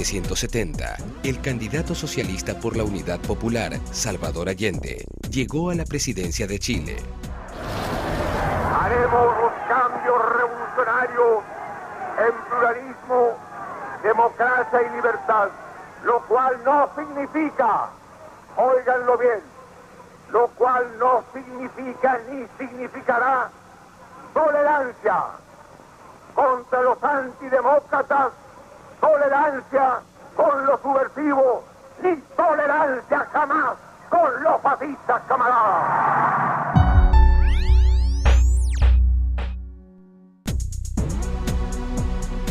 1970, el candidato socialista por la Unidad Popular, Salvador Allende, llegó a la presidencia de Chile. Haremos los cambios revolucionarios en pluralismo, democracia y libertad, lo cual no significa, óiganlo bien, lo cual no significa ni significará tolerancia contra los antidemócratas, tolerancia con los subversivos, ni tolerancia jamás con los fascistas, camaradas.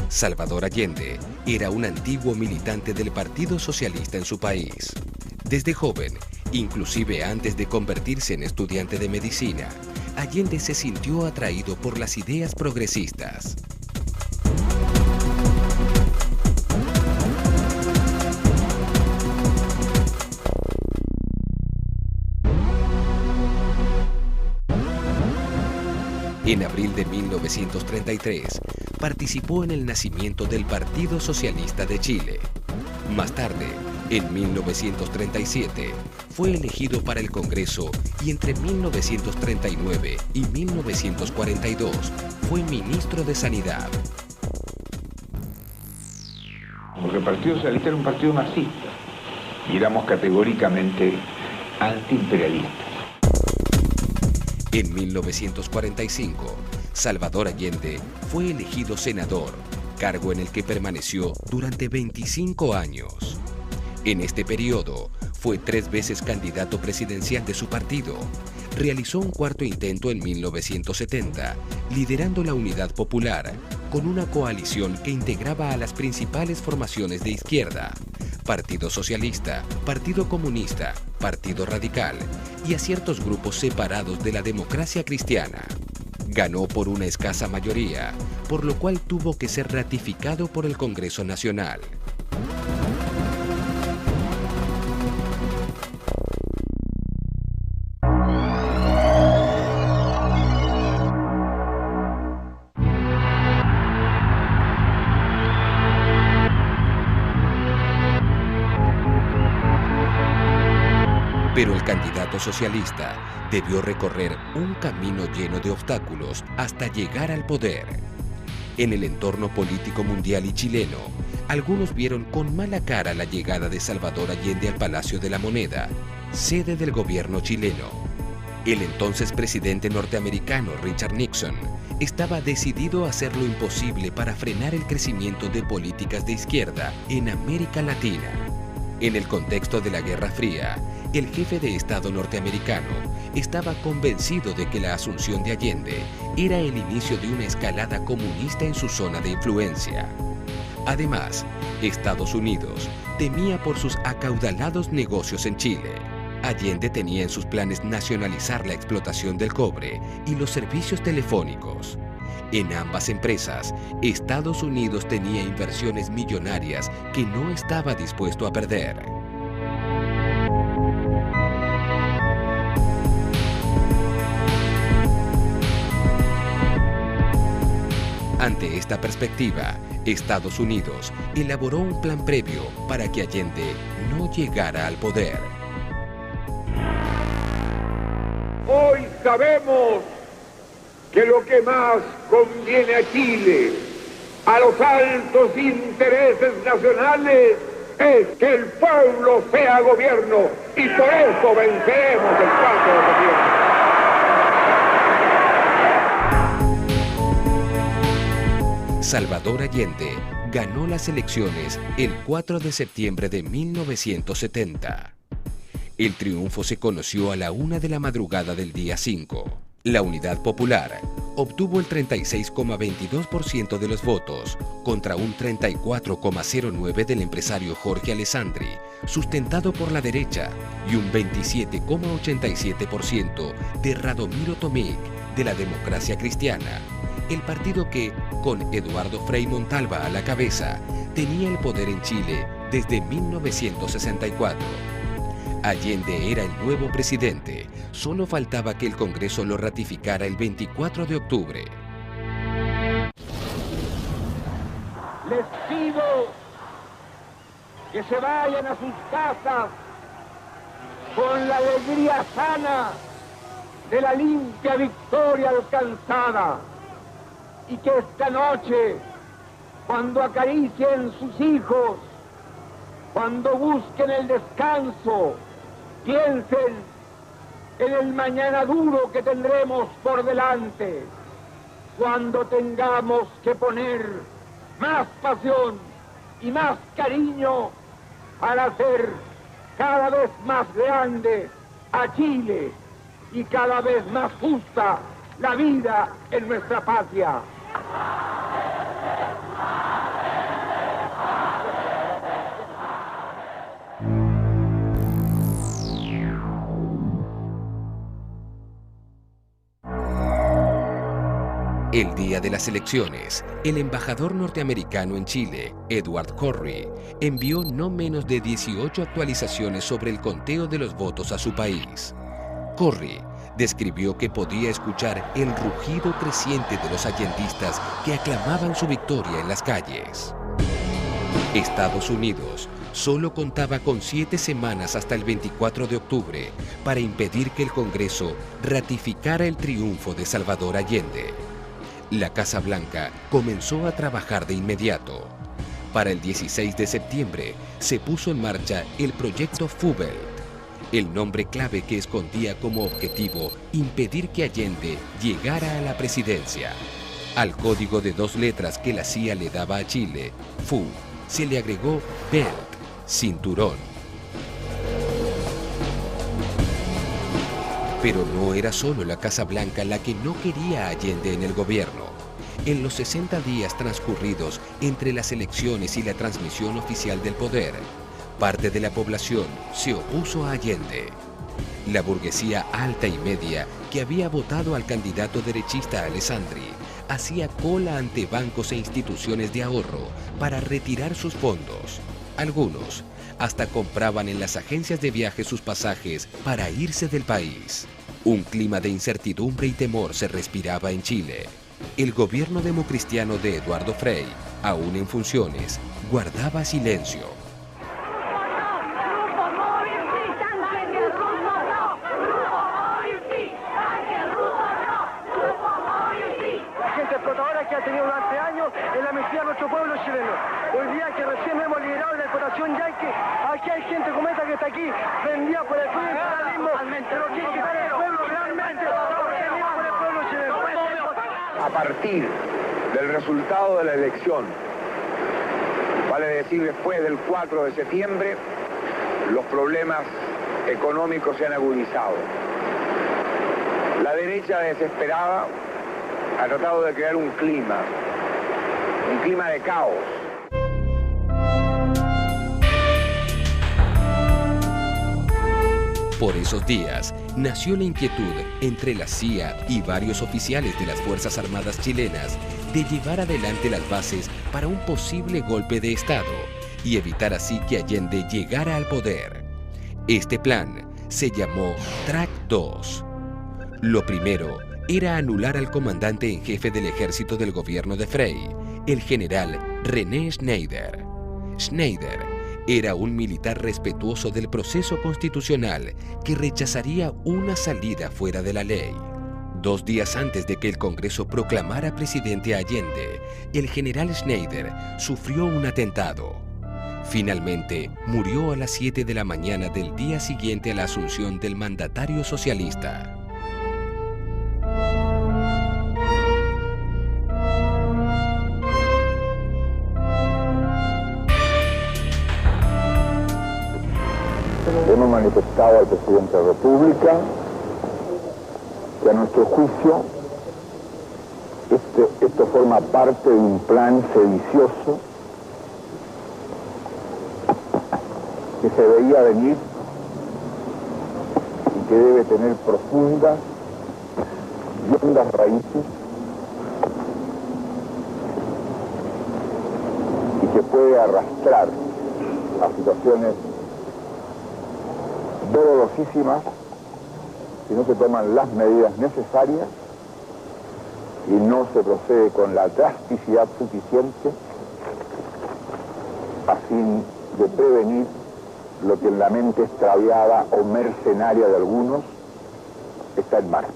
Salvador Allende era un antiguo militante del Partido Socialista en su país. Desde joven, inclusive antes de convertirse en estudiante de medicina, Allende se sintió atraído por las ideas progresistas. En abril de 1933, participó en el nacimiento del Partido Socialista de Chile. Más tarde, en 1937, fue elegido para el Congreso y entre 1939 y 1942 fue ministro de Sanidad. Porque el Partido Socialista era un partido marxista y éramos categóricamente antiimperialistas. En 1945, Salvador Allende fue elegido senador, cargo en el que permaneció durante 25 años. En este periodo, fue 3 veces candidato presidencial de su partido. Realizó un cuarto intento en 1970, liderando la Unidad Popular, con una coalición que integraba a las principales formaciones de izquierda: Partido Socialista, Partido Comunista, Partido Radical y a ciertos grupos separados de la Democracia Cristiana. Ganó por una escasa mayoría, por lo cual tuvo que ser ratificado por el Congreso Nacional. Pero el candidato socialista debió recorrer un camino lleno de obstáculos hasta llegar al poder. En el entorno político mundial y chileno, algunos vieron con mala cara la llegada de Salvador Allende al Palacio de la Moneda, sede del gobierno chileno. El entonces presidente norteamericano Richard Nixon estaba decidido a hacer lo imposible para frenar el crecimiento de políticas de izquierda en América Latina. En el contexto de la Guerra Fría, el jefe de Estado norteamericano estaba convencido de que la asunción de Allende era el inicio de una escalada comunista en su zona de influencia. Además, Estados Unidos temía por sus acaudalados negocios en Chile. Allende tenía en sus planes nacionalizar la explotación del cobre y los servicios telefónicos. En ambas empresas, Estados Unidos tenía inversiones millonarias que no estaba dispuesto a perder. Ante esta perspectiva, Estados Unidos elaboró un plan previo para que Allende no llegara al poder. Hoy sabemos que lo que más conviene a Chile, a los altos intereses nacionales, es que el pueblo sea gobierno, y por eso venceremos el 4 de noviembre. Salvador Allende ganó las elecciones el 4 de septiembre de 1970. El triunfo se conoció a la 1 de la madrugada del día 5. La Unidad Popular obtuvo el 36,22% de los votos contra un 34,09% del empresario Jorge Alessandri, sustentado por la derecha, y un 27,87% de Radomiro Tomic, de la Democracia Cristiana, el partido que, con Eduardo Frei Montalva a la cabeza, tenía el poder en Chile desde 1964. Allende era el nuevo presidente, solo faltaba que el Congreso lo ratificara el 24 de octubre. Les pido que se vayan a sus casas con la alegría sana de la limpia victoria alcanzada, y que esta noche, cuando acaricien sus hijos, cuando busquen el descanso, piensen en el mañana duro que tendremos por delante, cuando tengamos que poner más pasión y más cariño para hacer cada vez más grande a Chile y cada vez más justa la vida en nuestra patria. El día de las elecciones, el embajador norteamericano en Chile, Edward Corry, envió no menos de 18 actualizaciones sobre el conteo de los votos a su país. Corry describió que podía escuchar el rugido creciente de los allendistas que aclamaban su victoria en las calles. Estados Unidos solo contaba con 7 semanas hasta el 24 de octubre para impedir que el Congreso ratificara el triunfo de Salvador Allende. La Casa Blanca comenzó a trabajar de inmediato. Para el 16 de septiembre se puso en marcha el proyecto Fubelt, el nombre clave que escondía como objetivo impedir que Allende llegara a la presidencia. Al código de 2 letras que la CIA le daba a Chile, FU, se le agregó Belt, cinturón. Pero no era solo la Casa Blanca la que no quería a Allende en el gobierno. En los 60 días transcurridos entre las elecciones y la transmisión oficial del poder, parte de la población se opuso a Allende. La burguesía alta y media que había votado al candidato derechista Alessandri hacía cola ante bancos e instituciones de ahorro para retirar sus fondos. Algunos hasta compraban en las agencias de viaje sus pasajes para irse del país. Un clima de incertidumbre y temor se respiraba en Chile. El gobierno democristiano de Eduardo Frei, aún en funciones, guardaba silencio. Que ha tenido durante años en la mentira de nuestro pueblo chileno. Hoy día que recién hemos liderado la explotación yanqui, aquí hay gente como esta que está aquí, vendida por el capitalismo, pero que quitar el pueblo realmente, por el pueblo chileno. A partir del resultado de la elección, vale decir después del 4 de septiembre, los problemas económicos se han agudizado. La derecha desesperada ha tratado de crear un clima de caos. Por esos días, nació la inquietud entre la CIA y varios oficiales de las Fuerzas Armadas chilenas de llevar adelante las bases para un posible golpe de Estado y evitar así que Allende llegara al poder. Este plan se llamó Track 2. Lo primero era anular al comandante en jefe del ejército del gobierno de Frei, el general René Schneider. Schneider era un militar respetuoso del proceso constitucional que rechazaría una salida fuera de la ley. 2 días antes de que el Congreso proclamara presidente a Allende, el general Schneider sufrió un atentado. Finalmente, murió a las 7 de la mañana del día siguiente a la asunción del mandatario socialista. Hemos manifestado al presidente de la República que a nuestro juicio esto forma parte de un plan sedicioso que se veía venir y que debe tener profundas y hondas raíces y que puede arrastrar a situaciones dolorosísimas si no se toman las medidas necesarias y no se procede con la drasticidad suficiente a fin de prevenir lo que en la mente extraviada o mercenaria de algunos está en marcha.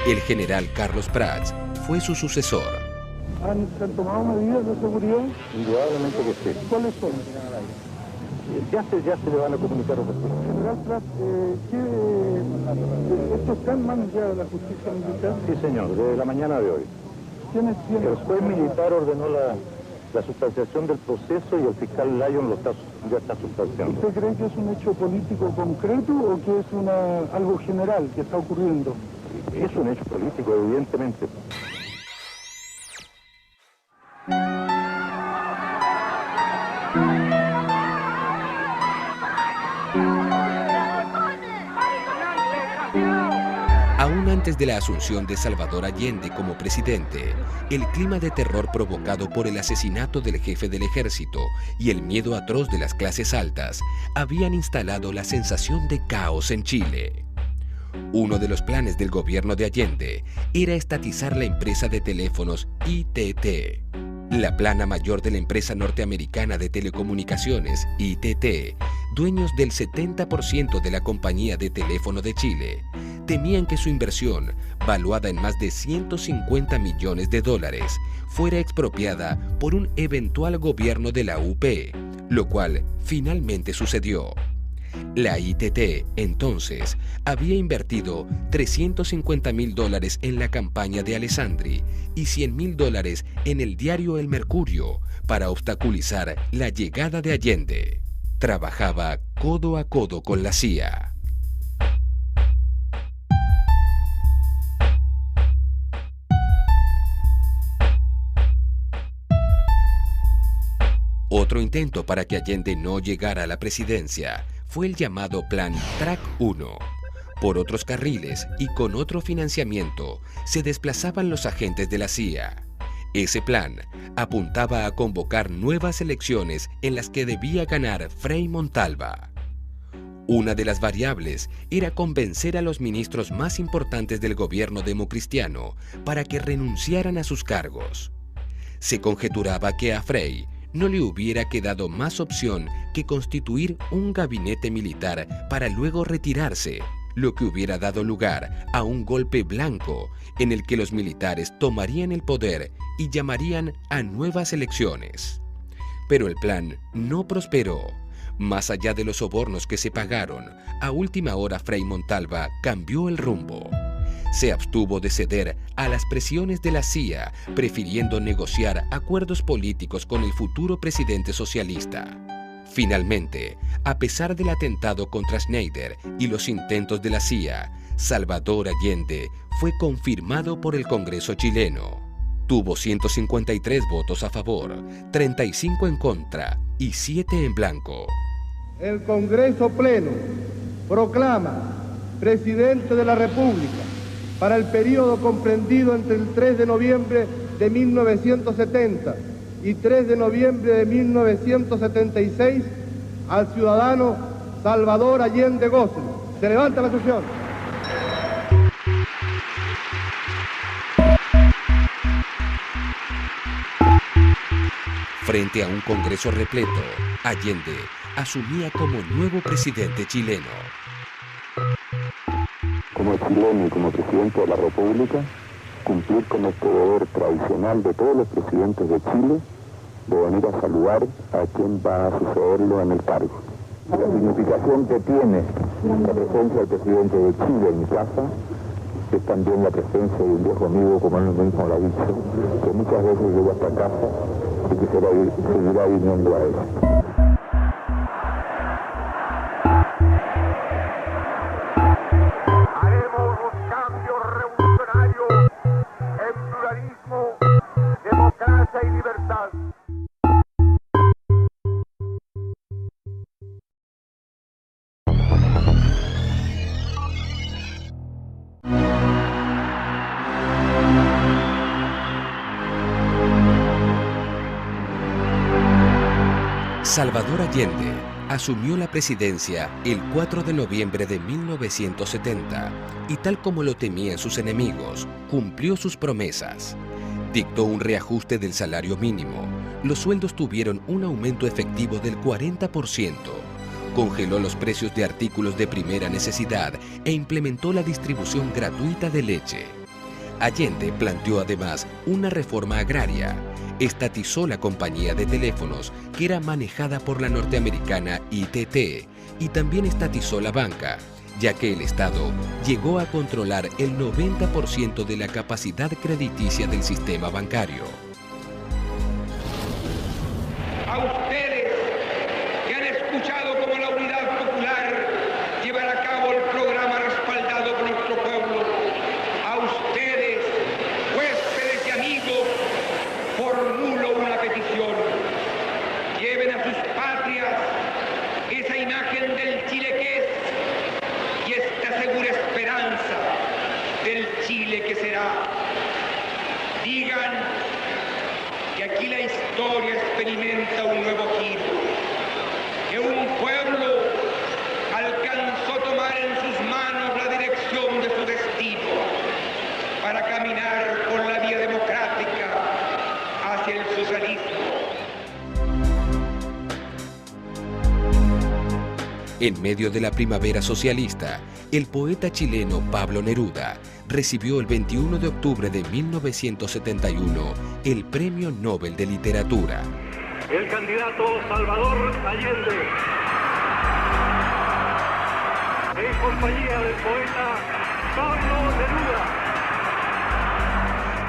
El general Carlos Prats fue su sucesor. ¿Se han tomado medidas de seguridad? Indudablemente que sí. ¿Cuáles son? Ya se le van a comunicar a los General Prats, ¿esto está en manos ya de la justicia militar? Sí, señor, desde la mañana de hoy. ¿Quiénes tienen? El juez militar ordenó la sustanciación del proceso y el fiscal Lyon ya está sustanciando. ¿Usted cree que es un hecho político concreto o que es algo general que está ocurriendo? Es un hecho político, evidentemente. Aún antes de la asunción de Salvador Allende como presidente, el clima de terror provocado por el asesinato del jefe del ejército y el miedo atroz de las clases altas habían instalado la sensación de caos en Chile. Uno de los planes del gobierno de Allende era estatizar la empresa de teléfonos ITT. La plana mayor de la empresa norteamericana de telecomunicaciones, ITT, dueños del 70% de la compañía de teléfono de Chile, temían que su inversión, valuada en más de 150 millones de dólares, fuera expropiada por un eventual gobierno de la UP, lo cual finalmente sucedió. La ITT, entonces, había invertido $350.000 en la campaña de Alessandri y $100.000 en el diario El Mercurio para obstaculizar la llegada de Allende. Trabajaba codo a codo con la CIA. Otro intento para que Allende no llegara a la presidencia fue el llamado Plan Track 1. Por otros carriles y con otro financiamiento se desplazaban los agentes de la CIA. Ese plan apuntaba a convocar nuevas elecciones en las que debía ganar Frei Montalva. Una de las variables era convencer a los ministros más importantes del gobierno democristiano para que renunciaran a sus cargos. Se conjeturaba que a Frei no le hubiera quedado más opción que constituir un gabinete militar para luego retirarse, lo que hubiera dado lugar a un golpe blanco en el que los militares tomarían el poder y llamarían a nuevas elecciones. Pero el plan no prosperó. Más allá de los sobornos que se pagaron, a última hora Frei Montalva cambió el rumbo. Se abstuvo de ceder a las presiones de la CIA, prefiriendo negociar acuerdos políticos con el futuro presidente socialista. Finalmente, a pesar del atentado contra Schneider y los intentos de la CIA, Salvador Allende fue confirmado por el Congreso chileno. Tuvo 153 votos a favor, 35 en contra y 7 en blanco. El Congreso Pleno proclama presidente de la República para el periodo comprendido entre el 3 de noviembre de 1970 y 3 de noviembre de 1976 al ciudadano Salvador Allende Gossen. Se levanta la sesión. Frente a un Congreso repleto, Allende asumía como nuevo presidente chileno. Como chileno y como presidente de la República, cumplir con este deber tradicional de todos los presidentes de Chile, de venir a saludar a quien va a sucederlo en el cargo. La significación que tiene la presencia del presidente de Chile en mi casa es también la presencia de un viejo amigo, como él mismo lo ha dicho, que muchas veces llegó a esta casa y que seguirá viniendo a él. Haremos los cambios revolucionarios en pluralismo, democracia y libertad. Salvador Allende asumió la presidencia el 4 de noviembre de 1970 y, tal como lo temían sus enemigos, cumplió sus promesas. Dictó un reajuste del salario mínimo, los sueldos tuvieron un aumento efectivo del 40%, congeló los precios de artículos de primera necesidad e implementó la distribución gratuita de leche. Allende planteó además una reforma agraria, estatizó la compañía de teléfonos que era manejada por la norteamericana ITT y también estatizó la banca, ya que el Estado llegó a controlar el 90% de la capacidad crediticia del sistema bancario. A ustedes que han escuchado cómo la Unidad Popular llevará a cabo el programa respaldado por nuestro pueblo, a ustedes, huéspedes y amigos, formulo una petición. Lleven a sus patrias esa imagen del Chile que es y esta segura esperanza del Chile que será. Digan que aquí la historia experimenta un nuevo giro, que un pueblo alcanzó a tomar en sus manos la dirección de su destino para caminar por la vía democrática hacia el socialismo. En medio de la primavera socialista, el poeta chileno Pablo Neruda recibió el 21 de octubre de 1971 el Premio Nobel de Literatura. El candidato Salvador Allende, en compañía del poeta Pablo Neruda.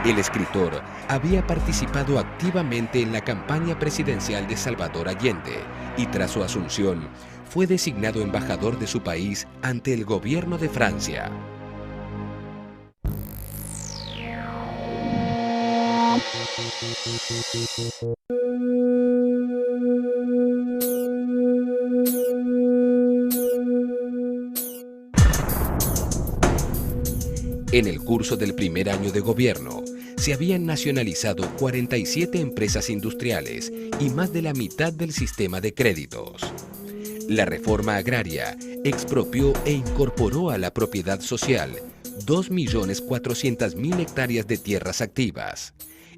El escritor había participado activamente en la campaña presidencial de Salvador Allende y tras su asunción fue designado embajador de su país ante el gobierno de Francia. En el curso del primer año de gobierno, se habían nacionalizado 47 empresas industriales y más de la mitad del sistema de créditos. La reforma agraria expropió e incorporó a la propiedad social 2.400.000 hectáreas de tierras activas.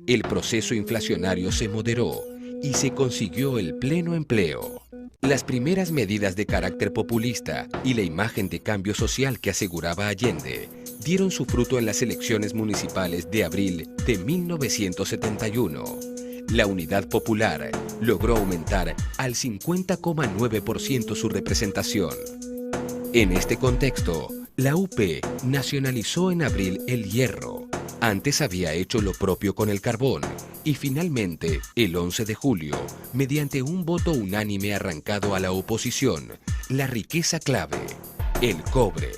El proceso inflacionario se moderó y se consiguió el pleno empleo. Las primeras medidas de carácter populista y la imagen de cambio social que aseguraba Allende dieron su fruto en las elecciones municipales de abril de 1971. La Unidad Popular logró aumentar al 50,9% su representación. En este contexto, la UP nacionalizó en abril el hierro. Antes había hecho lo propio con el carbón y finalmente, el 11 de julio, mediante un voto unánime arrancado a la oposición, la riqueza clave, el cobre.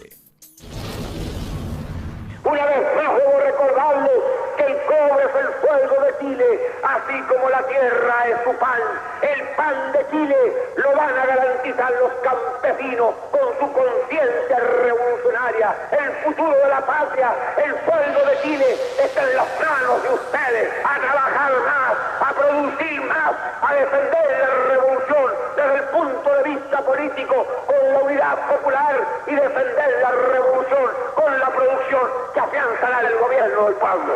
Una vez más debo recordarles que el cobre es el fuego de Chile, así como la tierra es su pan. El pan de Chile lo van a garantizar los campesinos con su conciencia revolucionaria. El futuro de la patria, el fuego de Chile está en las manos de ustedes, a trabajar más, a producir más, a defender la revolución desde el punto de vista político con la Unidad Popular y defender la revolución con la producción que afianzará el gobierno del pueblo.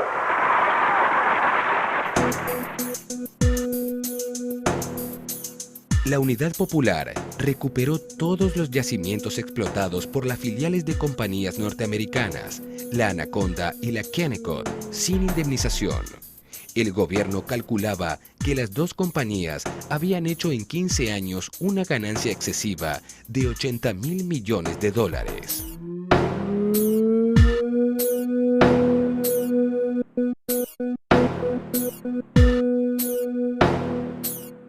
La Unidad Popular recuperó todos los yacimientos explotados por las filiales de compañías norteamericanas, la Anaconda y la Kennecott, sin indemnización. El gobierno calculaba que las dos compañías habían hecho en 15 años una ganancia excesiva de $80.000 millones.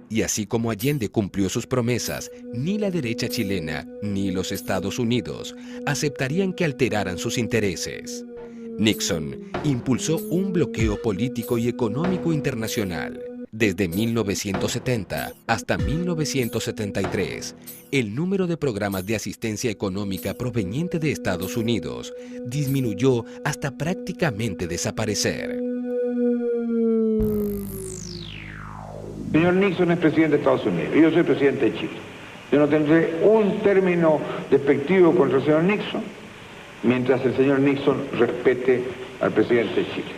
Y así como Allende cumplió sus promesas, ni la derecha chilena ni los Estados Unidos aceptarían que alteraran sus intereses. Nixon impulsó un bloqueo político y económico internacional. Desde 1970 hasta 1973, el número de programas de asistencia económica proveniente de Estados Unidos disminuyó hasta prácticamente desaparecer. Señor Nixon es presidente de Estados Unidos y yo soy presidente de Chile. Yo no tendré un término despectivo contra el señor Nixon mientras el señor Nixon respete al presidente de Chile.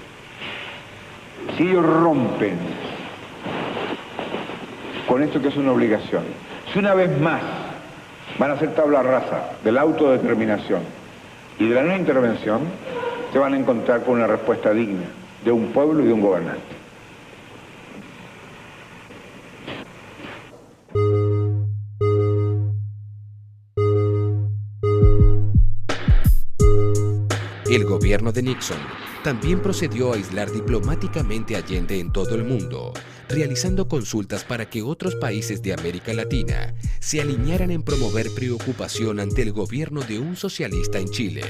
Si ellos rompen con esto que es una obligación. Si una vez más van a ser tabla rasa de la autodeterminación y de la no intervención, se van a encontrar con una respuesta digna de un pueblo y de un gobernante. El gobierno de Nixon también procedió a aislar diplomáticamente a Allende en todo el mundo, realizando consultas para que otros países de América Latina se alinearan en promover preocupación ante el gobierno de un socialista en Chile.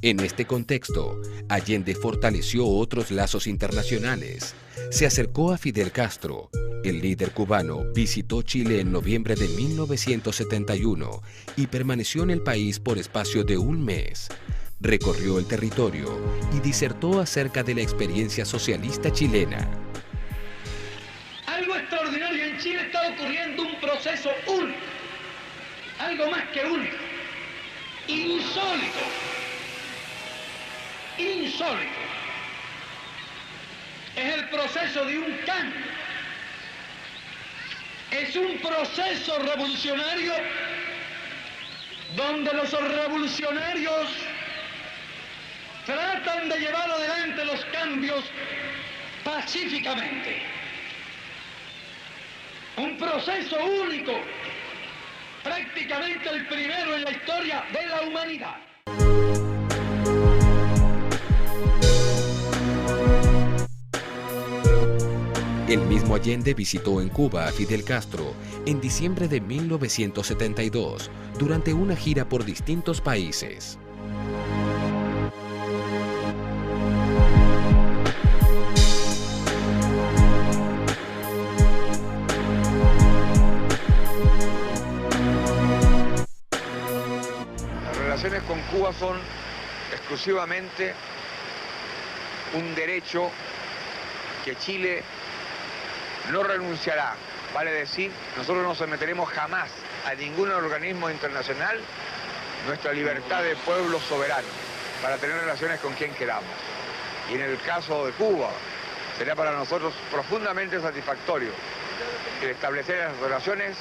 En este contexto, Allende fortaleció otros lazos internacionales. Se acercó a Fidel Castro. El líder cubano visitó Chile en noviembre de 1971 y permaneció en el país por espacio de un mes. Recorrió el territorio y disertó acerca de la experiencia socialista chilena. Algo extraordinario en Chile, está ocurriendo un proceso único, algo más que único, insólito. Insólito. Es el proceso de un cambio. Es un proceso revolucionario donde los revolucionarios tratan de llevar adelante los cambios pacíficamente. Un proceso único, prácticamente el primero en la historia de la humanidad. El mismo Allende visitó en Cuba a Fidel Castro en diciembre de 1972 durante una gira por distintos países. Las relaciones con Cuba son exclusivamente un derecho que Chile no renunciará, vale decir, nosotros no someteremos jamás a ningún organismo internacional nuestra libertad de pueblo soberano para tener relaciones con quien queramos. Y en el caso de Cuba, será para nosotros profundamente satisfactorio el establecer las relaciones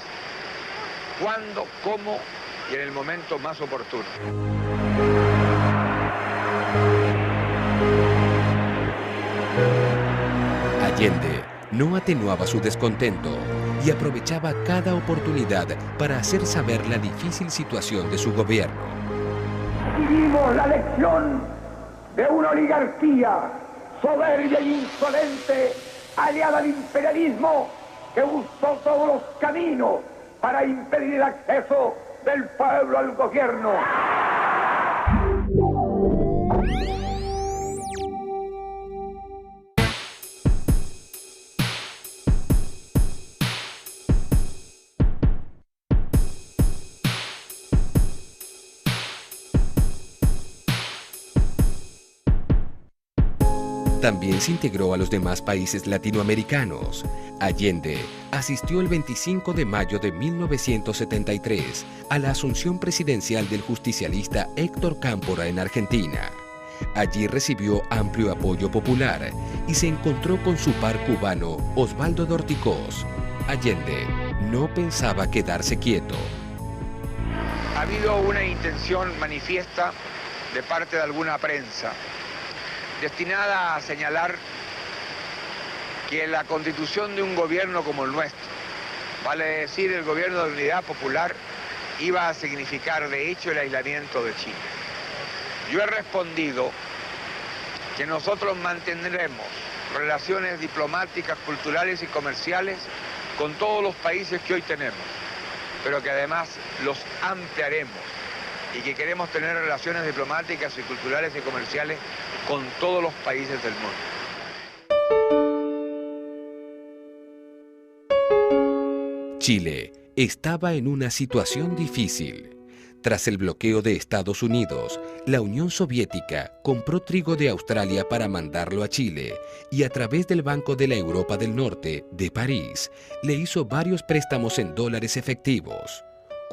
cuando, cómo y en el momento más oportuno. Allende no atenuaba su descontento y aprovechaba cada oportunidad para hacer saber la difícil situación de su gobierno. Vivimos la lección de una oligarquía soberbia e insolente, aliada al imperialismo, que buscó todos los caminos para impedir el acceso del pueblo al gobierno. También se integró a los demás países latinoamericanos. Allende asistió el 25 de mayo de 1973 a la asunción presidencial del justicialista Héctor Cámpora en Argentina. Allí recibió amplio apoyo popular y se encontró con su par cubano Osvaldo Dorticós. Allende no pensaba quedarse quieto. Ha habido una intención manifiesta de parte de alguna prensa destinada a señalar que la constitución de un gobierno como el nuestro, vale decir el gobierno de unidad popular, iba a significar de hecho el aislamiento de Chile. Yo he respondido que nosotros mantendremos relaciones diplomáticas, culturales y comerciales con todos los países que hoy tenemos, pero que además los ampliaremos y que queremos tener relaciones diplomáticas y culturales y comerciales con todos los países del mundo. Chile estaba en una situación difícil. Tras el bloqueo de Estados Unidos, la Unión Soviética compró trigo de Australia para mandarlo a Chile y a través del Banco de la Europa del Norte, de París, le hizo varios préstamos en dólares efectivos.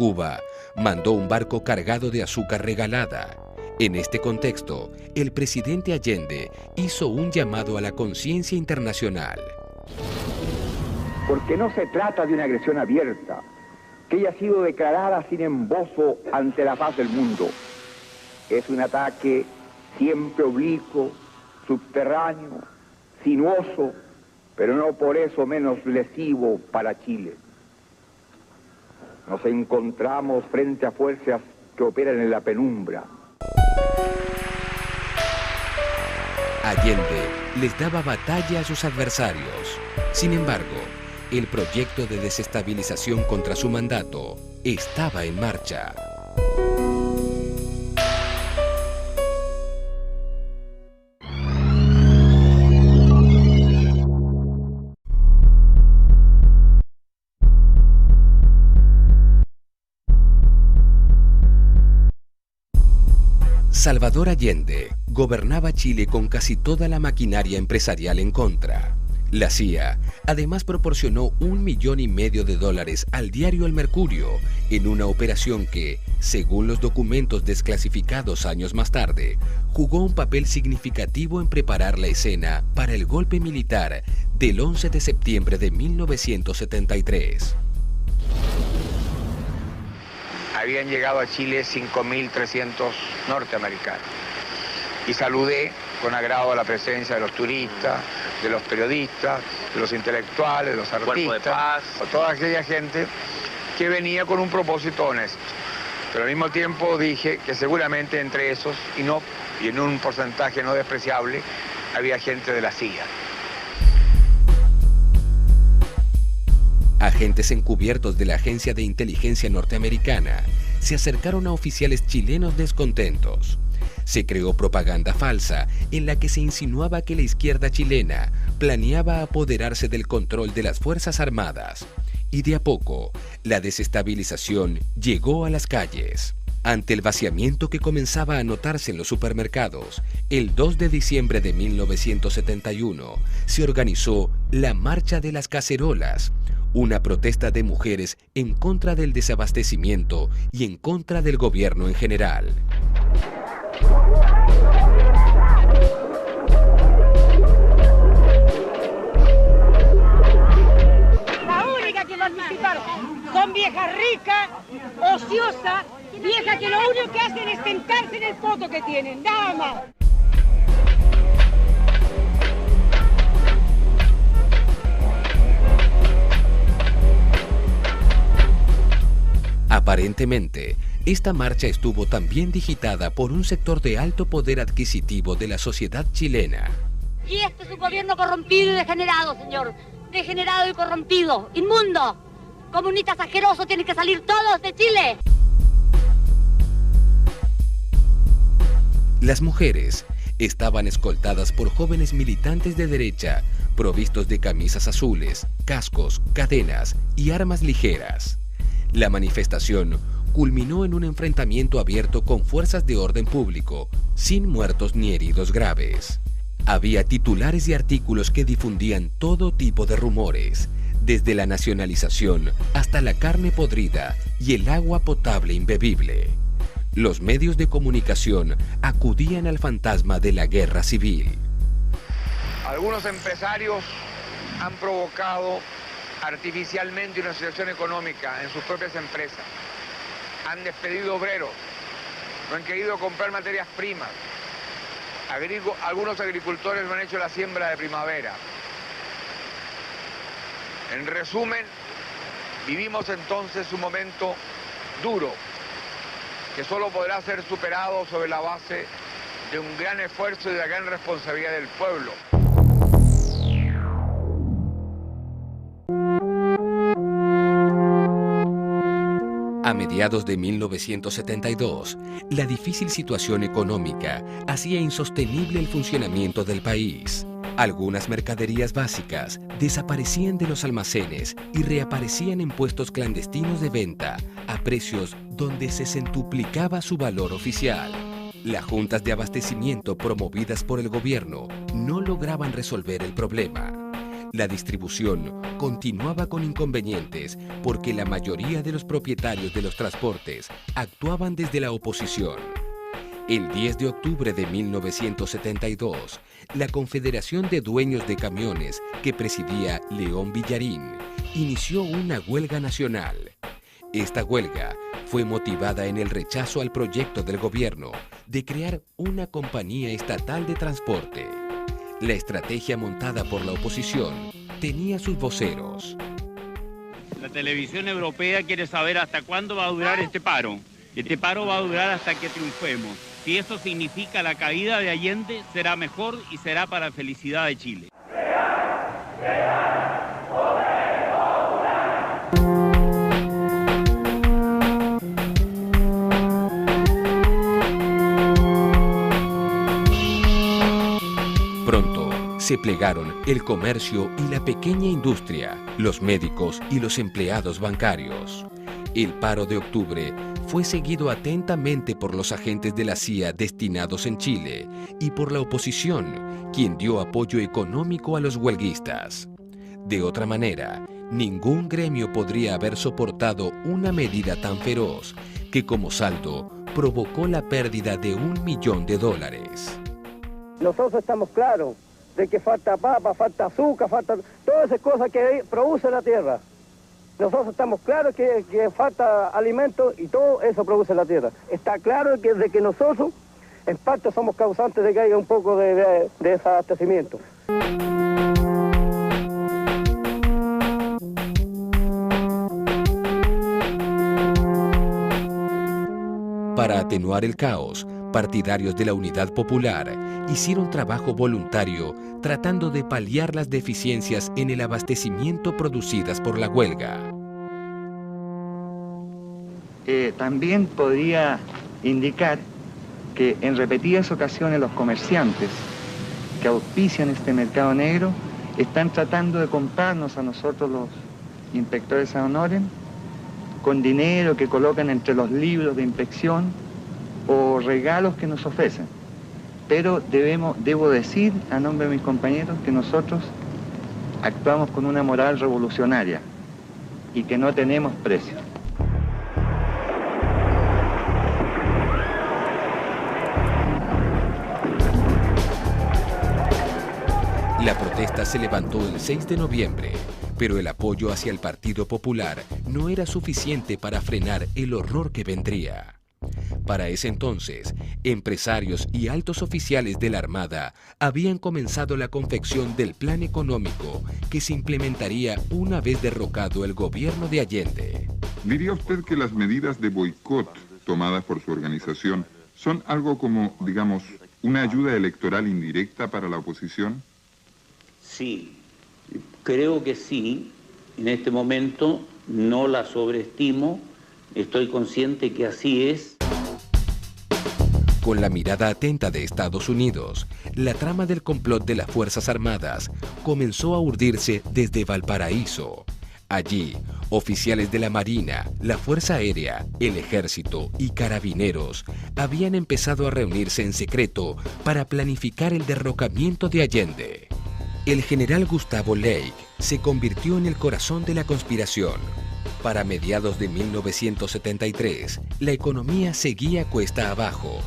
Cuba mandó un barco cargado de azúcar regalada. En este contexto, el presidente Allende hizo un llamado a la conciencia internacional. Porque no se trata de una agresión abierta, que haya sido declarada sin embozo ante la faz del mundo. Es un ataque siempre oblicuo, subterráneo, sinuoso, pero no por eso menos lesivo para Chile. Nos encontramos frente a fuerzas que operan en la penumbra. Allende les daba batalla a sus adversarios. Sin embargo, el proyecto de desestabilización contra su mandato estaba en marcha. Salvador Allende gobernaba Chile con casi toda la maquinaria empresarial en contra. La CIA además proporcionó $1,5 millones al diario El Mercurio en una operación que, según los documentos desclasificados años más tarde, jugó un papel significativo en preparar la escena para el golpe militar del 11 de septiembre de 1973. Habían llegado a Chile 5.300 norteamericanos y saludé con agrado a la presencia de los turistas, de los periodistas, de los intelectuales, de los artistas, de toda aquella gente que venía con un propósito honesto. Pero al mismo tiempo dije que seguramente entre esos, y en un porcentaje no despreciable, había gente de la CIA. Agentes encubiertos de la Agencia de Inteligencia Norteamericana se acercaron a oficiales chilenos descontentos. Se creó propaganda falsa en la que se insinuaba que la izquierda chilena planeaba apoderarse del control de las Fuerzas Armadas. Y de a poco, la desestabilización llegó a las calles. Ante el vaciamiento que comenzaba a notarse en los supermercados, el 2 de diciembre de 1971 se organizó la Marcha de las Cacerolas, una protesta de mujeres en contra del desabastecimiento y en contra del gobierno en general. La única que participaron son viejas ricas, ociosas, viejas que lo único que hacen es tentarse en el poto que tienen, nada más. Aparentemente, esta marcha estuvo también digitada por un sector de alto poder adquisitivo de la sociedad chilena. Y este es un gobierno corrompido y degenerado, señor. Degenerado y corrompido, inmundo. Comunistas asquerosos, tienen que salir todos de Chile. Las mujeres estaban escoltadas por jóvenes militantes de derecha, provistos de camisas azules, cascos, cadenas y armas ligeras. La manifestación culminó en un enfrentamiento abierto con fuerzas de orden público, sin muertos ni heridos graves. Había titulares y artículos que difundían todo tipo de rumores, desde la nacionalización hasta la carne podrida y el agua potable imbebible. Los medios de comunicación acudían al fantasma de la guerra civil. Algunos empresarios han provocado artificialmente una situación económica en sus propias empresas. Han despedido obreros, no han querido comprar materias primas. Algunos agricultores no han hecho la siembra de primavera. En resumen, vivimos entonces un momento duro que solo podrá ser superado sobre la base de un gran esfuerzo y de la gran responsabilidad del pueblo. A mediados de 1972, la difícil situación económica hacía insostenible el funcionamiento del país. Algunas mercaderías básicas desaparecían de los almacenes y reaparecían en puestos clandestinos de venta a precios donde se centuplicaba su valor oficial. Las juntas de abastecimiento promovidas por el gobierno no lograban resolver el problema. La distribución continuaba con inconvenientes porque la mayoría de los propietarios de los transportes actuaban desde la oposición. El 10 de octubre de 1972, la Confederación de Dueños de Camiones, que presidía León Villarín, inició una huelga nacional. Esta huelga fue motivada en el rechazo al proyecto del gobierno de crear una compañía estatal de transporte. La estrategia montada por la oposición tenía sus voceros. La televisión europea quiere saber hasta cuándo va a durar este paro. Este paro va a durar hasta que triunfemos. Si eso significa la caída de Allende, será mejor y será para la felicidad de Chile. Pronto se plegaron el comercio y la pequeña industria, los médicos y los empleados bancarios. El paro de octubre fue seguido atentamente por los agentes de la CIA destinados en Chile y por la oposición, quien dio apoyo económico a los huelguistas. De otra manera, ningún gremio podría haber soportado una medida tan feroz que como saldo provocó la pérdida de $1 millón. Nosotros estamos claros de que falta papa, falta azúcar, falta todas esas cosas que produce la tierra. Nosotros estamos claros que falta alimento y todo eso produce la tierra. Está claro de que nosotros, en parte, somos causantes de que haya un poco de desabastecimiento. Para atenuar el caos, partidarios de la Unidad Popular hicieron trabajo voluntario tratando de paliar las deficiencias en el abastecimiento producidas por la huelga. También podría indicar que en repetidas ocasiones los comerciantes que auspician este mercado negro están tratando de comprarnos a nosotros los inspectores ad honorem con dinero que colocan entre los libros de inspección o regalos que nos ofrecen. Pero debo decir, a nombre de mis compañeros, que nosotros actuamos con una moral revolucionaria y que no tenemos precio. La protesta se levantó el 6 de noviembre, pero el apoyo hacia el Partido Popular no era suficiente para frenar el horror que vendría. Para ese entonces, empresarios y altos oficiales de la Armada habían comenzado la confección del plan económico que se implementaría una vez derrocado el gobierno de Allende. ¿Diría usted que las medidas de boicot tomadas por su organización son algo como, digamos, una ayuda electoral indirecta para la oposición? Sí, creo que sí. En este momento no la sobreestimo. Estoy consciente que así es. Con la mirada atenta de Estados Unidos, la trama del complot de las Fuerzas Armadas comenzó a urdirse desde Valparaíso. Allí, oficiales de la Marina, la Fuerza Aérea, el Ejército y Carabineros habían empezado a reunirse en secreto para planificar el derrocamiento de Allende. El general Gustavo Lake se convirtió en el corazón de la conspiración. Para mediados de 1973, la economía seguía cuesta abajo.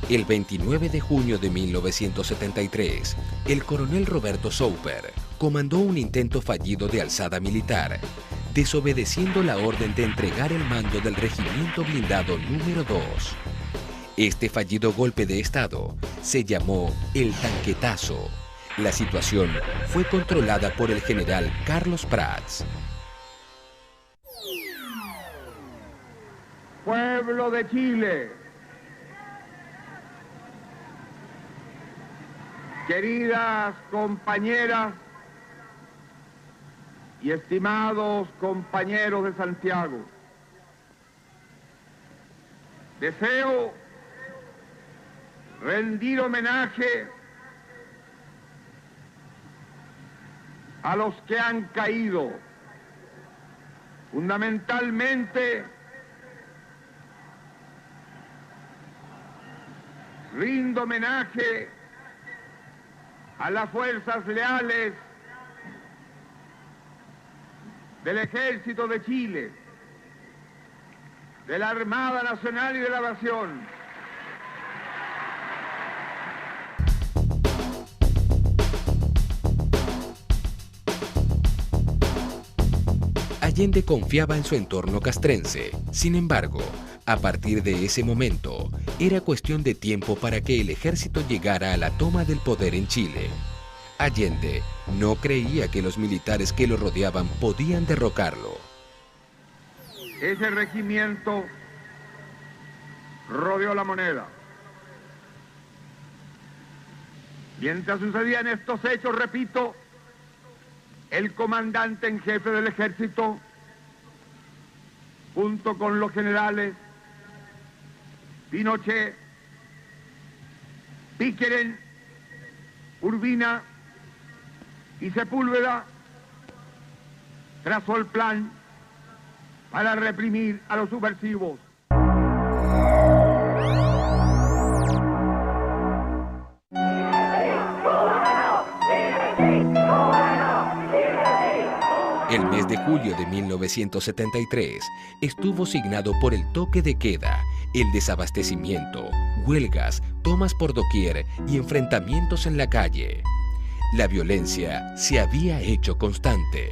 El 29 de junio de 1973, el coronel Roberto Souper comandó un intento fallido de alzada militar, desobedeciendo la orden de entregar el mando del regimiento blindado número 2. Este fallido golpe de Estado se llamó el Tanquetazo. La situación fue controlada por el general Carlos Prats. Pueblo de Chile, queridas compañeras y estimados compañeros de Santiago, deseo rendir homenaje a los que han caído, fundamentalmente rindo homenaje a las fuerzas leales del Ejército de Chile, de la Armada Nacional y de la Nación. Allende confiaba en su entorno castrense. Sin embargo, a partir de ese momento, era cuestión de tiempo para que el ejército llegara a la toma del poder en Chile. Allende no creía que los militares que lo rodeaban podían derrocarlo. Ese regimiento rodeó La Moneda. Mientras sucedían estos hechos, repito, el comandante en jefe del ejército, junto con los generales Pinochet, Pickering, Urbina y Sepúlveda, trazó el plan para reprimir a los subversivos. El mes de julio de 1973 estuvo signado por el toque de queda, el desabastecimiento, huelgas, tomas por doquier y enfrentamientos en la calle. La violencia se había hecho constante.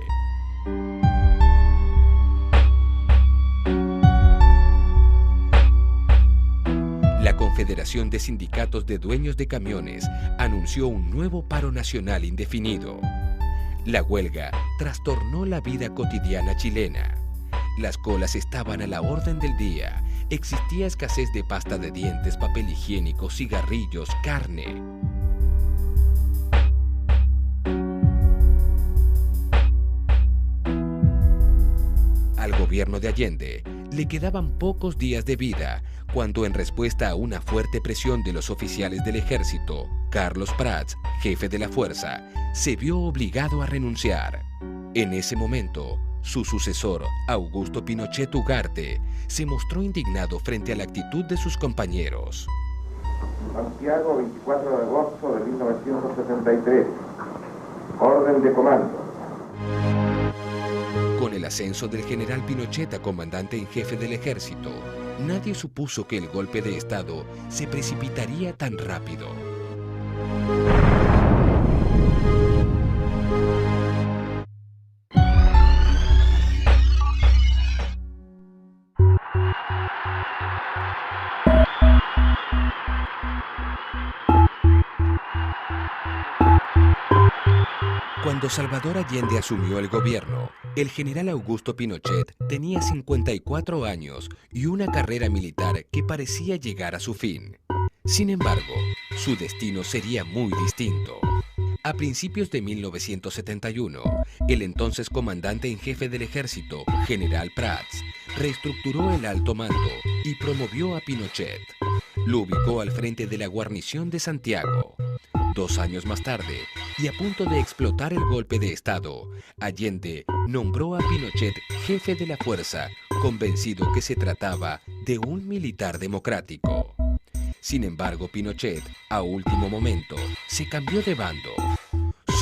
La Confederación de Sindicatos de Dueños de Camiones anunció un nuevo paro nacional indefinido. La huelga trastornó la vida cotidiana chilena. Las colas estaban a la orden del día. Existía escasez de pasta de dientes, papel higiénico, cigarrillos, carne. Al gobierno de Allende le quedaban pocos días de vida cuando, en respuesta a una fuerte presión de los oficiales del ejército, Carlos Prats, jefe de la fuerza, se vio obligado a renunciar. En ese momento, su sucesor, Augusto Pinochet Ugarte, se mostró indignado frente a la actitud de sus compañeros. Santiago, 24 de agosto de 1973. Orden de comando. Con el ascenso del general Pinochet a comandante en jefe del ejército, nadie supuso que el golpe de Estado se precipitaría tan rápido. Cuando Salvador Allende asumió el gobierno, el general Augusto Pinochet tenía 54 años y una carrera militar que parecía llegar a su fin. Sin embargo, su destino sería muy distinto. A principios de 1971, el entonces comandante en jefe del ejército, general Prats, reestructuró el alto mando y promovió a Pinochet. Lo ubicó al frente de la guarnición de Santiago. 2 años más tarde, y a punto de explotar el golpe de Estado, Allende nombró a Pinochet jefe de la fuerza, convencido que se trataba de un militar democrático. Sin embargo, Pinochet, a último momento, se cambió de bando.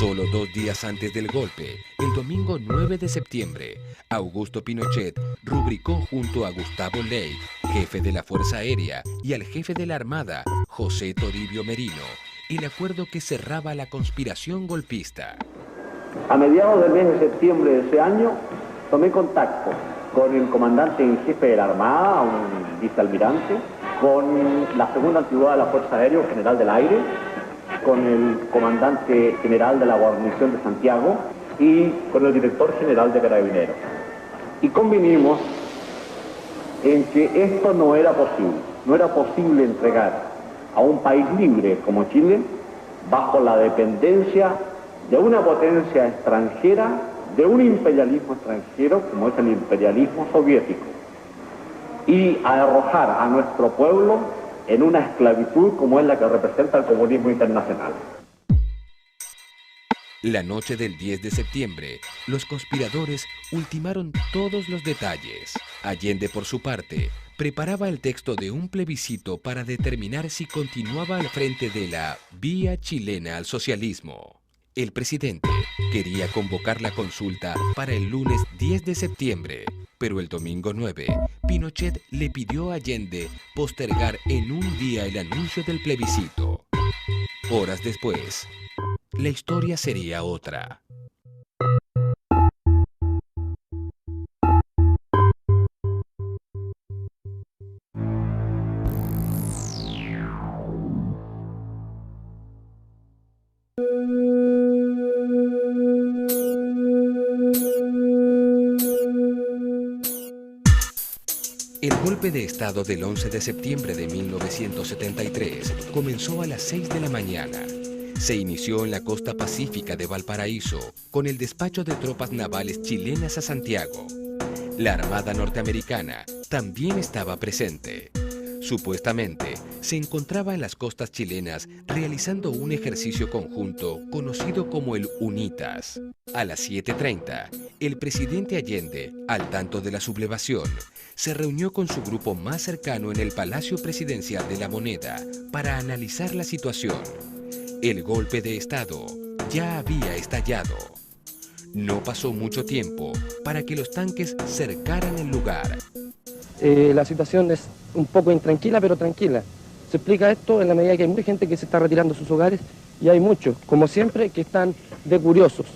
Solo 2 días antes del golpe, el domingo 9 de septiembre, Augusto Pinochet rubricó junto a Gustavo Ley, jefe de la Fuerza Aérea, y al jefe de la Armada, José Toribio Merino, el acuerdo que cerraba la conspiración golpista. A mediados del mes de septiembre de ese año, tomé contacto con el comandante en jefe de la Armada, un vicealmirante, con la segunda antigüedad de la Fuerza Aérea, un general del aire, con el comandante general de la guarnición de Santiago y con el director general de Carabineros. Y convinimos en que esto no era posible entregar a un país libre como Chile bajo la dependencia de una potencia extranjera, de un imperialismo extranjero como es el imperialismo soviético, y a arrojar a nuestro pueblo en una esclavitud como es la que representa el comunismo internacional. La noche del 10 de septiembre, los conspiradores ultimaron todos los detalles. Allende, por su parte, preparaba el texto de un plebiscito para determinar si continuaba al frente de la vía chilena al socialismo. El presidente quería convocar la consulta para el lunes 10 de septiembre, pero el domingo 9, Pinochet le pidió a Allende postergar en un día el anuncio del plebiscito. Horas después, la historia sería otra. El golpe de Estado del 11 de septiembre de 1973 comenzó a las 6 de la mañana. Se inició en la costa pacífica de Valparaíso con el despacho de tropas navales chilenas a Santiago. La Armada norteamericana también estaba presente. Supuestamente, se encontraba en las costas chilenas realizando un ejercicio conjunto conocido como el UNITAS. A las 7:30, el presidente Allende, al tanto de la sublevación, se reunió con su grupo más cercano en el Palacio Presidencial de la Moneda para analizar la situación. El golpe de Estado ya había estallado. No pasó mucho tiempo para que los tanques cercaran el lugar. La situación es un poco intranquila, pero tranquila. Se explica esto en la medida que hay mucha gente que se está retirando de sus hogares y hay muchos, como siempre, que están de curiosos.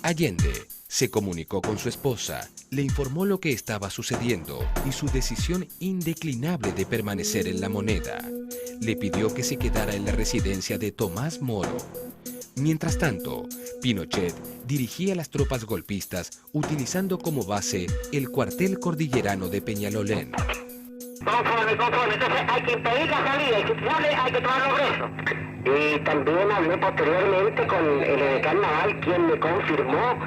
Allende se comunicó con su esposa, le informó lo que estaba sucediendo y su decisión indeclinable de permanecer en la Moneda. Le pidió que se quedara en la residencia de Tomás Moro. Mientras tanto, Pinochet dirigía las tropas golpistas utilizando como base el cuartel cordillerano de Peñalolén. Conforme. Entonces hay que impedir la salida y si sale hay que tomarlo preso. Y también hablé posteriormente con el edecán naval, quien me confirmó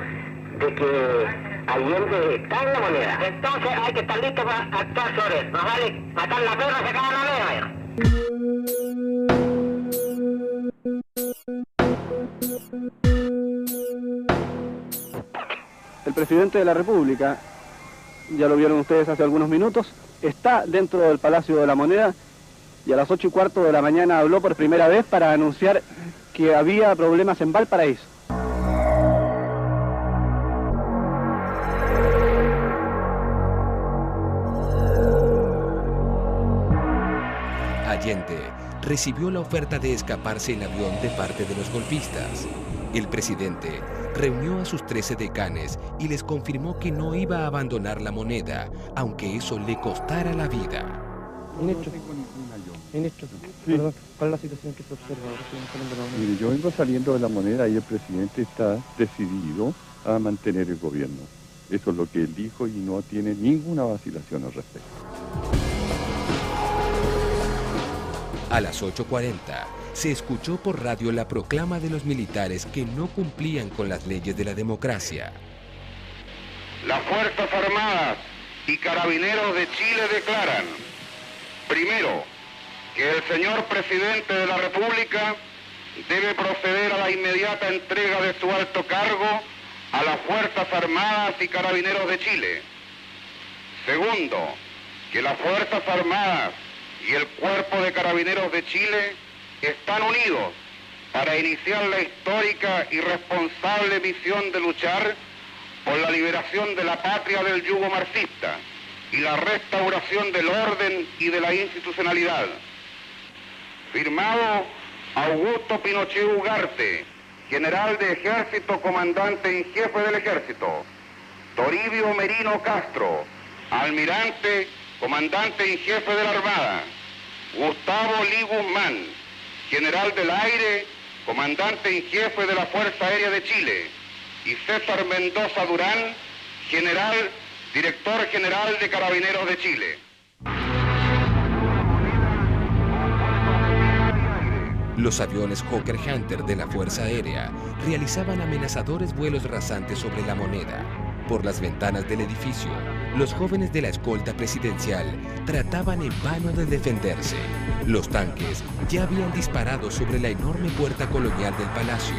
de que Allende está en la Moneda. Entonces hay que estar listo para actuar sobre eso. Nos vale matar la perra y sacar la leva. El presidente de la República, ya lo vieron ustedes hace algunos minutos, está dentro del Palacio de la Moneda y a las 8:15 de la mañana habló por primera vez para anunciar que había problemas en Valparaíso. Allende recibió la oferta de escaparse en avión de parte de los golpistas. El presidente reunió a sus 13 decanes y les confirmó que no iba a abandonar la Moneda, aunque eso le costara la vida. Ministro, perdón, ¿cuál es la situación que se observa ahora? Mire, yo vengo saliendo de la Moneda y el presidente está decidido a mantener el gobierno. Eso es lo que él dijo y no tiene ninguna vacilación al respecto. A las 8:40 se escuchó por radio la proclama de los militares que no cumplían con las leyes de la democracia. Las Fuerzas Armadas y Carabineros de Chile declaran, primero, que el señor presidente de la República debe proceder a la inmediata entrega de su alto cargo a las Fuerzas Armadas y Carabineros de Chile. Segundo, que las Fuerzas Armadas y el Cuerpo de Carabineros de Chile están unidos para iniciar la histórica y responsable misión de luchar por la liberación de la patria del yugo marxista y la restauración del orden y de la institucionalidad. Firmado Augusto Pinochet Ugarte, general de Ejército, comandante en jefe del Ejército. Toribio Merino Castro, almirante, comandante en jefe de la Armada. Gustavo Lee Guzmán, general del Aire, comandante en jefe de la Fuerza Aérea de Chile. Y César Mendoza Durán, general, director general de Carabineros de Chile. Los aviones Hawker Hunter de la Fuerza Aérea realizaban amenazadores vuelos rasantes sobre la Moneda. Por las ventanas del edificio, los jóvenes de la escolta presidencial trataban en vano de defenderse. Los tanques ya habían disparado sobre la enorme puerta colonial del palacio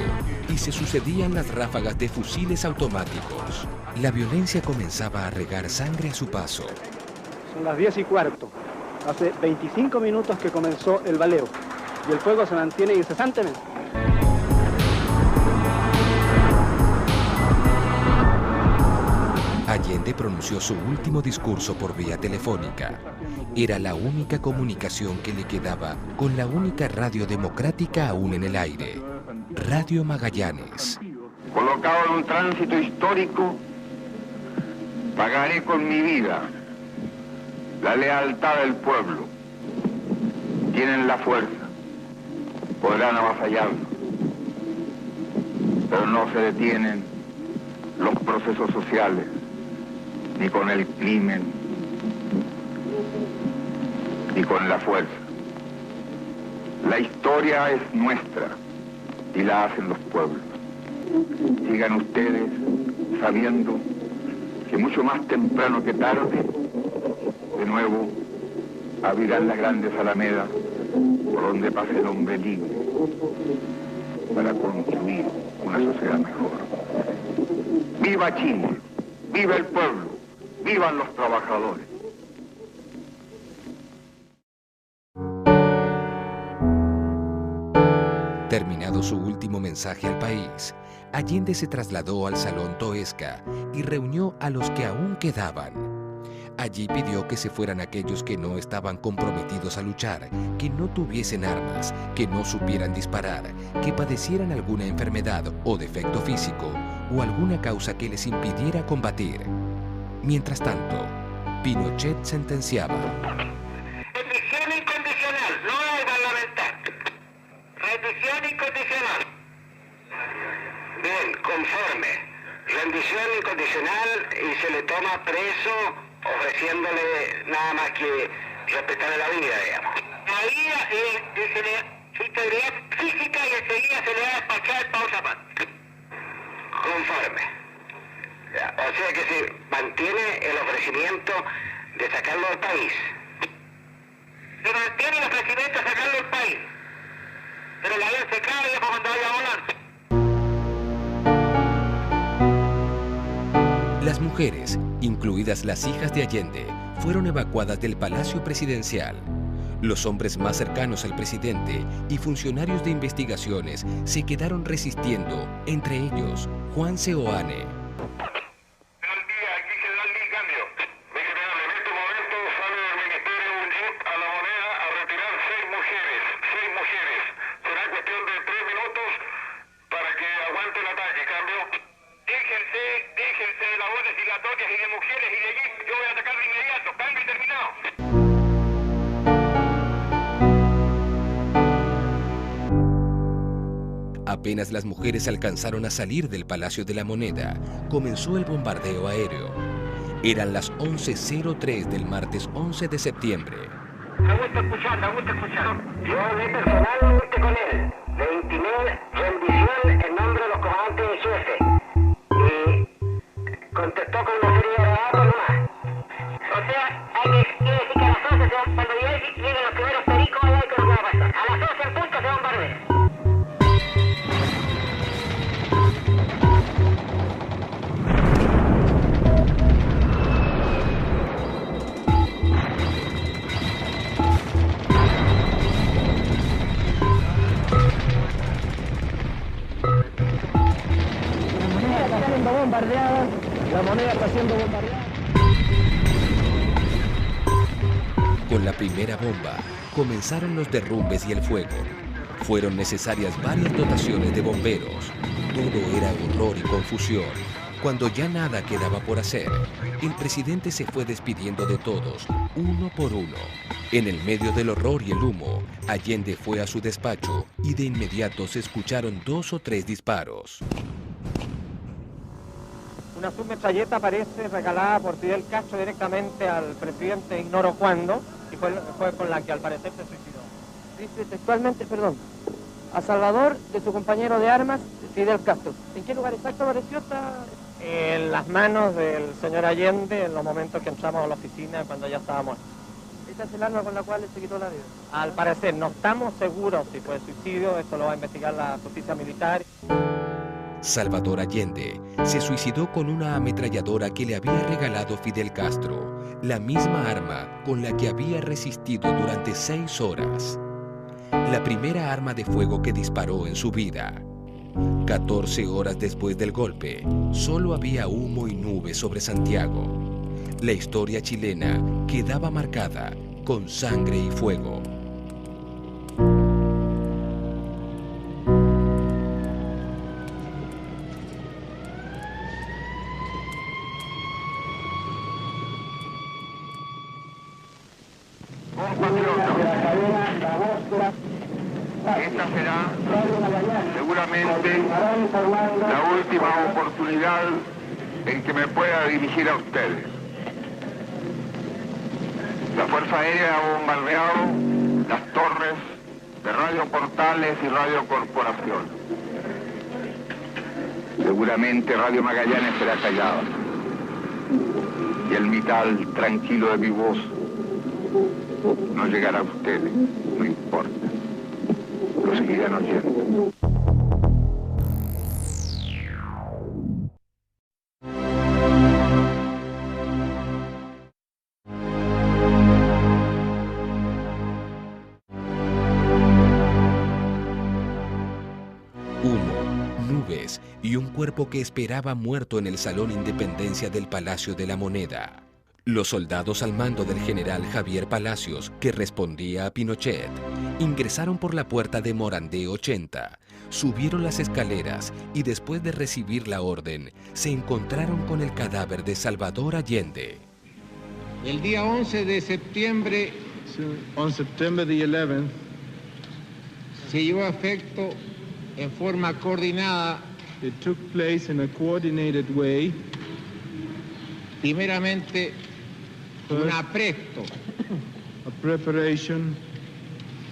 y se sucedían las ráfagas de fusiles automáticos. La violencia comenzaba a regar sangre a su paso. Son las 10:15. Hace 25 minutos que comenzó el baleo y el fuego se mantiene incesantemente. Allende pronunció su último discurso por vía telefónica. Era la única comunicación que le quedaba con la única radio democrática aún en el aire, Radio Magallanes. Colocado en un tránsito histórico, pagaré con mi vida la lealtad del pueblo. Tienen la fuerza, podrán avasallarlo, pero no se detienen los procesos sociales, ni con el crimen, ni con la fuerza. La historia es nuestra y la hacen los pueblos. Sigan ustedes sabiendo que mucho más temprano que tarde, de nuevo, abrirán las grandes alamedas por donde pase el hombre libre para construir una sociedad mejor. ¡Viva Chile! ¡Viva el pueblo! ¡Vivan los trabajadores! Terminado su último mensaje al país, Allende se trasladó al Salón Toesca y reunió a los que aún quedaban. Allí pidió que se fueran aquellos que no estaban comprometidos a luchar, que no tuviesen armas, que no supieran disparar, que padecieran alguna enfermedad o defecto físico o alguna causa que les impidiera combatir. Mientras tanto, Pinochet sentenciaba. Rendición incondicional, no hay parlamentar. Rendición incondicional. Bien, conforme. Rendición incondicional y se le toma preso ofreciéndole nada más que respetarle la vida, digamos. La vida su integridad física y enseguida se le va a despachar para otra parte. Conforme. O sea que se mantiene el ofrecimiento de sacarlo del país. Se mantiene el ofrecimiento de sacarlo del país. Pero la vez se cae y cuando vaya a volar. Las mujeres, incluidas las hijas de Allende, fueron evacuadas del Palacio Presidencial. Los hombres más cercanos al presidente y funcionarios de investigaciones se quedaron resistiendo, entre ellos Juan Seoane. Apenas las mujeres alcanzaron a salir del Palacio de la Moneda, comenzó el bombardeo aéreo. Eran las 11:03 del martes 11 de septiembre. Me gusta escuchar. Yo hablé personalmente con él. Le intimé rendición en nombre de los comandantes en jefe. Y contestó con una serie de datos nomás. O sea, quiere decir que a las 11 cuando lleguen los primeros pericos, hay que lo va a pasar. A las 11 en punto se bombardea. Bombardeada, la Moneda está siendo bombardeada. Con la primera bomba comenzaron los derrumbes y el fuego. Fueron necesarias varias dotaciones de bomberos. Todo era horror y confusión. Cuando ya nada quedaba por hacer, el presidente se fue despidiendo de todos, uno por uno. En el medio del horror y el humo, Allende fue a su despacho y de inmediato se escucharon 2 o 3 disparos. Una submetralleta parece regalada por Fidel Castro directamente al presidente ignoro cuándo, y fue con la que al parecer se suicidó. Dice textualmente, a salvador de su compañero de armas, Fidel Castro. ¿En qué lugar exacto apareció esta...? En las manos del señor Allende en los momentos que entramos a la oficina cuando ya estaba muerto. ¿Esta es el arma con la cual él se quitó la vida? Al parecer, no estamos seguros si fue suicidio, esto lo va a investigar la justicia militar. Salvador Allende se suicidó con una ametralladora que le había regalado Fidel Castro, la misma arma con la que había resistido durante 6 horas. La primera arma de fuego que disparó en su vida. 14 horas después del golpe, solo había humo y nubes sobre Santiago. La historia chilena quedaba marcada con sangre y fuego. Esta será seguramente la última oportunidad en que me pueda dirigir a ustedes. La Fuerza Aérea ha bombardeado las torres de Radio Portales y Radio Corporación. Seguramente Radio Magallanes será callada. Y el metal tranquilo de mi voz no llegará a ustedes, no importa. Lo seguirán oyendo. Humo, nubes y un cuerpo que esperaba muerto en el Salón Independencia del Palacio de la Moneda. Los soldados al mando del general Javier Palacios, que respondía a Pinochet, ingresaron por la puerta de Morandé 80, subieron las escaleras y después de recibir la orden, se encontraron con el cadáver de Salvador Allende. El día 11 de septiembre, On September the 11th, se llevó a efecto en forma coordinada. It took place in a coordinated way. Primeramente, un apresto. A preparation.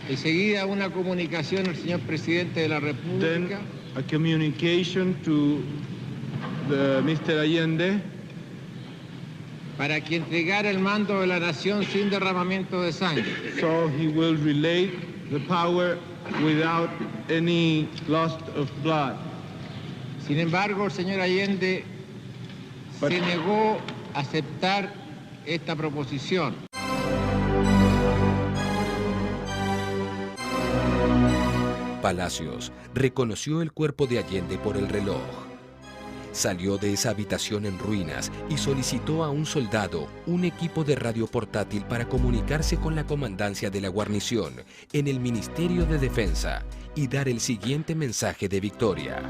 Enseguida una comunicación al señor presidente de la República. Then a communication to Mr. Allende. Para que entregara el mando de la nación sin derramamiento de sangre. So he will relate the power without any loss of blood. Sin embargo, el señor Allende se negó a aceptar esta proposición. Palacios reconoció el cuerpo de Allende por el reloj. Salió de esa habitación en ruinas y solicitó a un soldado un equipo de radio portátil para comunicarse con la comandancia de la guarnición en el Ministerio de Defensa y dar el siguiente mensaje de victoria.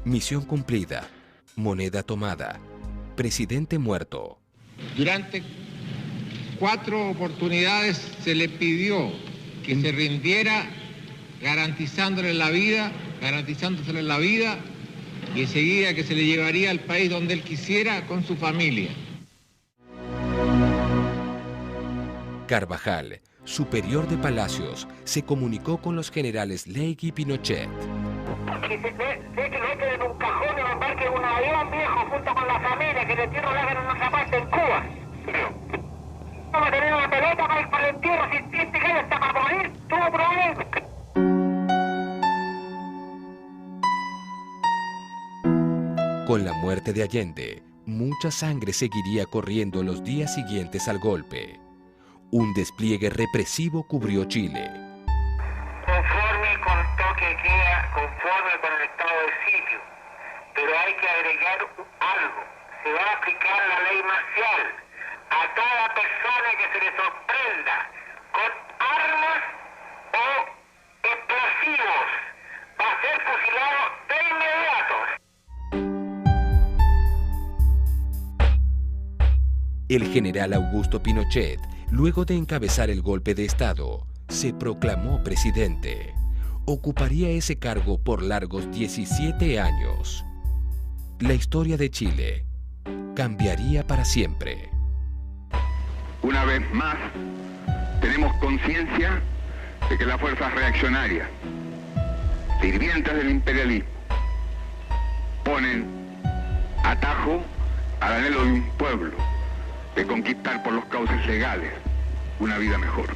Misión cumplida, moneda tomada, presidente muerto. Durante 4 oportunidades se le pidió que se rindiera garantizándole la vida, y enseguida que se le llevaría al país donde él quisiera con su familia. Carvajal, superior de Palacios, se comunicó con los generales Leigh y Pinochet. Que se que lo echen en un cajón y lo embarquen en un avión viejo junto con la familia, que el entierro lo hagan en otra parte en Cuba. Vamos a tener una pelota para ir para el entierro, si siente que él está para morir, tuvo problemas. Con la muerte de Allende, mucha sangre seguiría corriendo los días siguientes al golpe. Un despliegue represivo cubrió Chile. Conforme con toque queda, conforme con el estado de sitio, pero hay que agregar algo. Se va a aplicar la ley marcial a toda persona que se le sorprenda con armas o explosivos. Va a ser fusilado de inmediato. El general Augusto Pinochet, luego de encabezar el golpe de Estado, se proclamó presidente. Ocuparía ese cargo por largos 17 años. La historia de Chile cambiaría para siempre. Una vez más, tenemos conciencia de que las fuerzas reaccionarias, sirvientas del imperialismo, ponen atajo al anhelo de un pueblo de conquistar por los cauces legales una vida mejor.